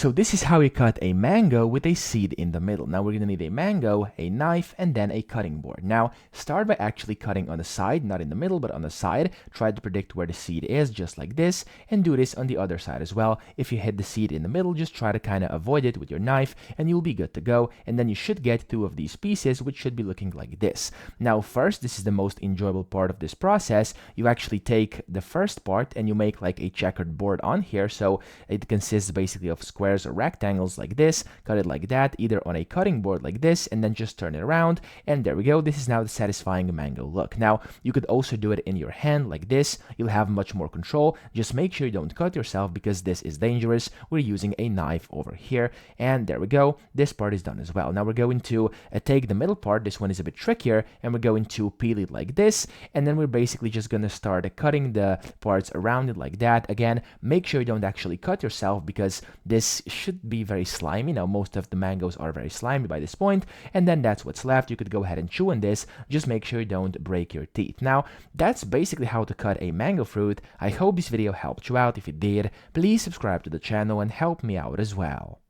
So this is how you cut a mango with a seed in the middle. Now we're going to need a mango, a knife, and then a cutting board. Now start by actually cutting on the side, not in the middle, but on the side. Try to predict where the seed is, just like this, and do this on the other side as well. If you hit the seed in the middle, just try to kind of avoid it with your knife, and you'll be good to go. And then you should get two of these pieces, which should be looking like this. Now first, this is the most enjoyable part of this process. You actually take the first part and you make like a checkered board on here. So it consists basically of squares or rectangles like this. Cut it like that, either on a cutting board like this, and then just turn it around, and there we go. This is now the satisfying mango look. Now you could also do it in your hand like this. You'll have much more control. Just make sure you don't cut yourself because this is dangerous. We're using a knife over here, and there we go. This part is done as well. Now we're going to take the middle part. This one is a bit trickier, and we're going to peel it like this, and then we're basically just gonna start cutting the parts around it like that. Again, make sure you don't actually cut yourself because this should be very slimy. Now most of the mangoes are very slimy by this point, and then that's what's left. You could go ahead and chew on this. Just make sure you don't break your teeth. Now that's basically how to cut a mango fruit. I hope this video helped you out. If it did, please subscribe to the channel and help me out as well.